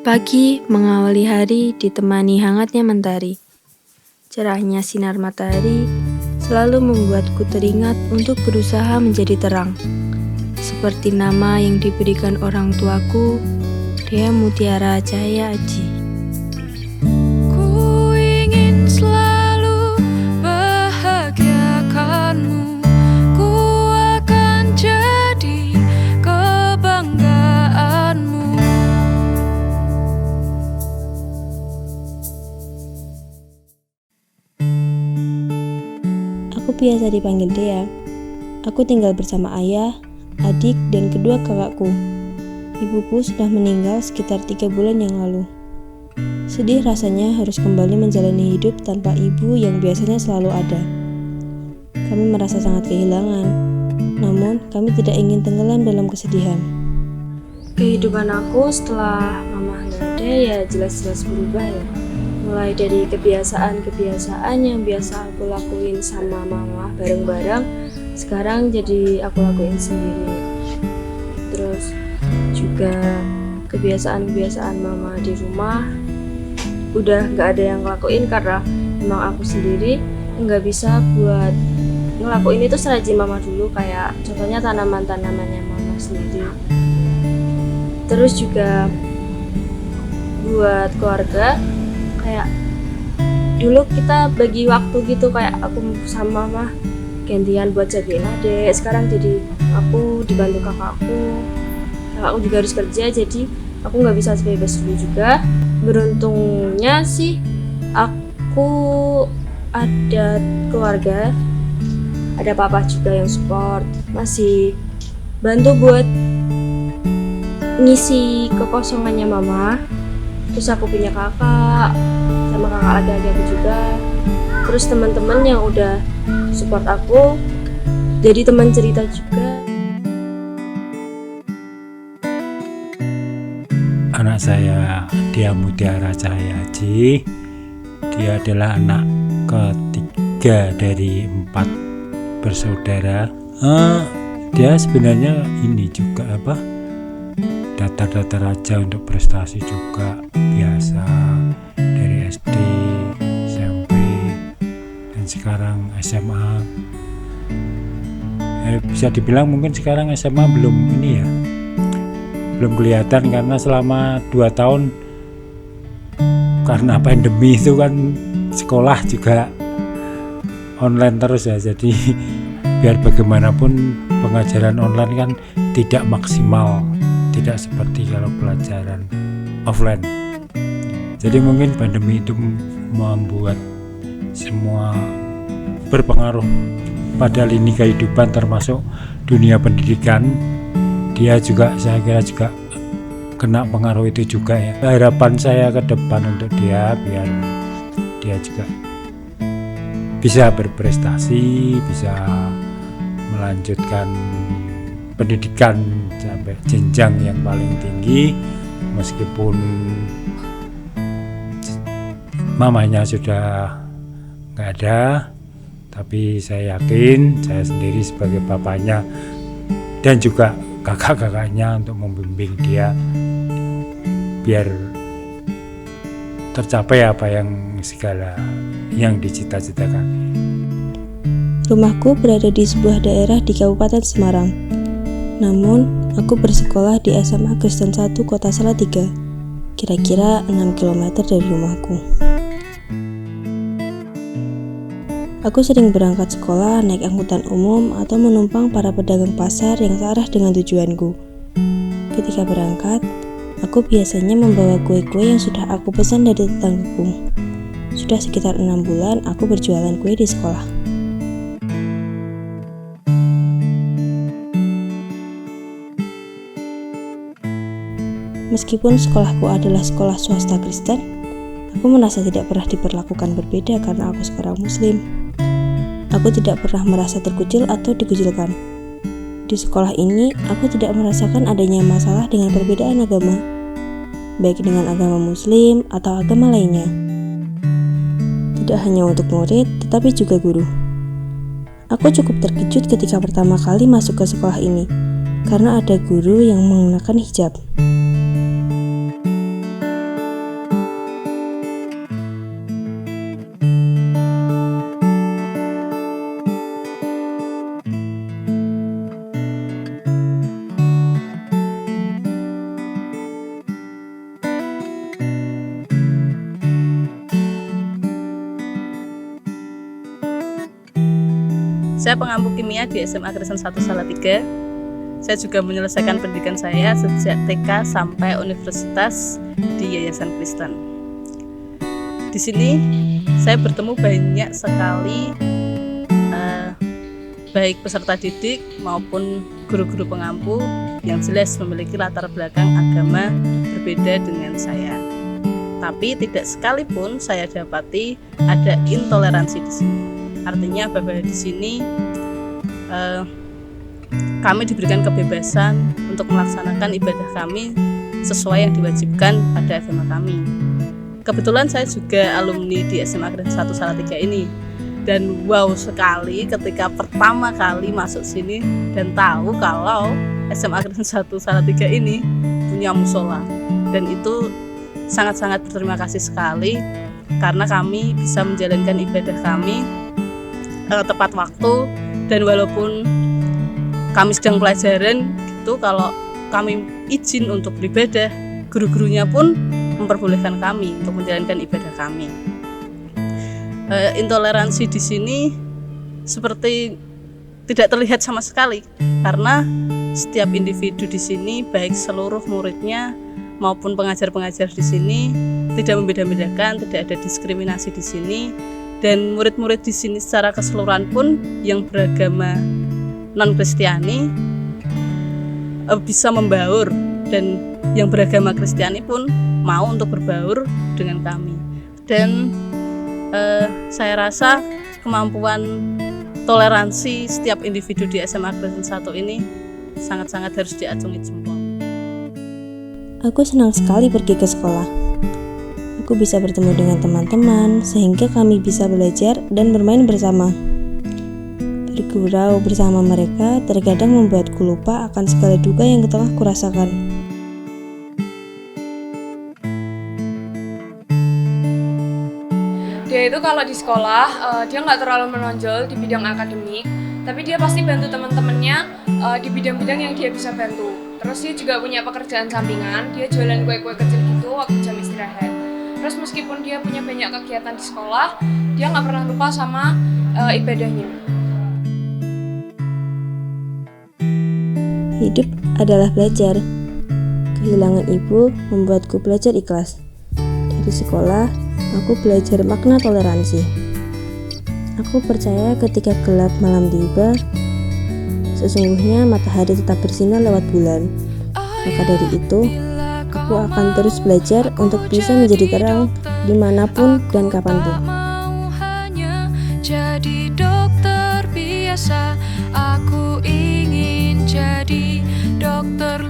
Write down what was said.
Pagi mengawali hari ditemani hangatnya mentari. Cerahnya sinar matahari selalu membuatku teringat untuk berusaha menjadi terang. Seperti nama yang diberikan orang tuaku, Dea Mutiara Cahaya Aji. Ku ingin selalu bahagiakanmu. Ku akan jadi kebanggaanmu. Aku biasa dipanggil Dea. Aku tinggal bersama ayah, adik, dan kedua kakakku. Ibuku sudah meninggal sekitar 3 bulan yang lalu. Sedih rasanya harus kembali menjalani hidup tanpa ibu yang biasanya selalu ada. Kami merasa sangat kehilangan, namun kami tidak ingin tenggelam dalam kesedihan. Kehidupan aku setelah mama nggak ada ya jelas-jelas berubah ya. Mulai dari kebiasaan-kebiasaan yang biasa aku lakuin sama mama bareng-bareng, sekarang jadi aku lakuin sendiri. Terus juga kebiasaan-kebiasaan mama di rumah udah nggak ada yang ngelakuin karena emang aku sendiri nggak bisa buat ngelakuin itu serajin mama dulu, kayak contohnya tanaman-tanamannya mama sendiri. Terus juga buat keluarga, kayak dulu kita bagi waktu gitu, kayak aku sama mama gantian buat jagain adik. Sekarang jadi aku dibantu kakakku juga harus kerja, jadi aku nggak bisa bebas dulu juga. Beruntungnya sih aku ada keluarga, ada papa juga yang support, masih bantu buat ngisi kekosongannya mama. Terus aku punya kakak sama kakak laki-laki aku juga. Terus teman-teman yang udah support aku jadi teman cerita juga. Anak saya Dea Mutiara Cahaya Aji. Dia adalah anak ketiga dari 4 bersaudara. Dia sebenarnya ini juga datar-datar aja untuk prestasi juga, biasa dari SD, SMP, dan sekarang SMA. Bisa dibilang mungkin sekarang SMA belum kelihatan karena selama 2 tahun karena pandemi itu kan sekolah juga online terus ya, jadi biar bagaimanapun pengajaran online kan tidak maksimal, tidak seperti kalau pelajaran offline. Jadi mungkin pandemi itu membuat semua berpengaruh pada lini kehidupan termasuk dunia pendidikan. Dia juga, saya kira juga kena pengaruh itu juga ya. Harapan saya ke depan untuk dia biar dia juga bisa berprestasi, bisa melanjutkan pendidikan sampai jenjang yang paling tinggi, meskipun mamanya sudah nggak ada, tapi saya yakin saya sendiri sebagai bapaknya dan juga kakak-kakaknya untuk membimbing dia biar tercapai apa yang segala yang dicita-citakan. Rumahku berada di sebuah daerah di Kabupaten Semarang. Namun, aku bersekolah di SMA Kristen 1 Kota Salatiga, kira-kira 6 km dari rumahku. Aku sering berangkat sekolah naik angkutan umum atau menumpang para pedagang pasar yang searah dengan tujuanku. Ketika berangkat, aku biasanya membawa kue-kue yang sudah aku pesan dari tetanggaku. Sudah sekitar 6 bulan aku berjualan kue di sekolah. Meskipun sekolahku adalah sekolah swasta Kristen, aku merasa tidak pernah diperlakukan berbeda karena aku seorang Muslim. Aku tidak pernah merasa terkucil atau dikucilkan. Di sekolah ini, aku tidak merasakan adanya masalah dengan perbedaan agama, baik dengan agama Muslim atau agama lainnya. Tidak hanya untuk murid, tetapi juga guru. Aku cukup terkejut ketika pertama kali masuk ke sekolah ini, karena ada guru yang mengenakan hijab. Saya pengampu kimia di SMA Kristen 1 Salatiga. Saya juga menyelesaikan pendidikan saya sejak TK sampai universitas di Yayasan Kristen. Di sini saya bertemu banyak sekali baik peserta didik maupun guru-guru pengampu yang jelas memiliki latar belakang agama berbeda dengan saya. Tapi tidak sekalipun saya dapati ada intoleransi di sini. Artinya bahwa di sini kami diberikan kebebasan untuk melaksanakan ibadah kami sesuai yang diwajibkan pada agama kami. Kebetulan saya juga alumni di SMA Kristen 1 Salatiga ini. Dan wow sekali ketika pertama kali masuk sini dan tahu kalau SMA Kristen 1 Salatiga ini punya musola. Dan itu sangat-sangat berterima kasih sekali karena kami bisa menjalankan ibadah kami tepat waktu, dan walaupun kami sedang pelajaran gitu, kalau kami izin untuk beribadah, guru-gurunya pun memperbolehkan kami untuk menjalankan ibadah kami. Intoleransi di sini seperti tidak terlihat sama sekali karena setiap individu di sini, baik seluruh muridnya maupun pengajar-pengajar di sini, tidak membeda-bedakan, tidak ada diskriminasi di sini, dan murid-murid di sini secara keseluruhan pun yang beragama non-Kristiani bisa membaur, dan yang beragama Kristiani pun mau untuk berbaur dengan kami. Dan saya rasa kemampuan toleransi setiap individu di SMA Kristen 1 ini sangat-sangat harus diacungi jempol. Aku senang sekali pergi ke sekolah. Aku bisa bertemu dengan teman-teman sehingga kami bisa belajar dan bermain bersama. Bergurau bersama mereka terkadang membuatku lupa akan segala duka yang tengah kurasakan. Dia itu kalau di sekolah dia nggak terlalu menonjol di bidang akademik, tapi dia pasti bantu teman-temannya di bidang-bidang yang dia bisa bantu. Terus dia juga punya pekerjaan sampingan, dia jualan kue-kue kecil gitu waktu jam istirahat. Terus meskipun dia punya banyak kegiatan di sekolah, dia nggak pernah lupa sama ibadahnya. Hidup adalah belajar. Kehilangan ibu membuatku belajar ikhlas. Dari sekolah, aku belajar makna toleransi. Aku percaya ketika gelap malam tiba, sesungguhnya matahari tetap bersinar lewat bulan. Maka dari itu, aku akan terus belajar untuk bisa menjadi terang dimanapun dan kapanpun. Mau hanya jadi dokter biasa, aku ingin jadi dokter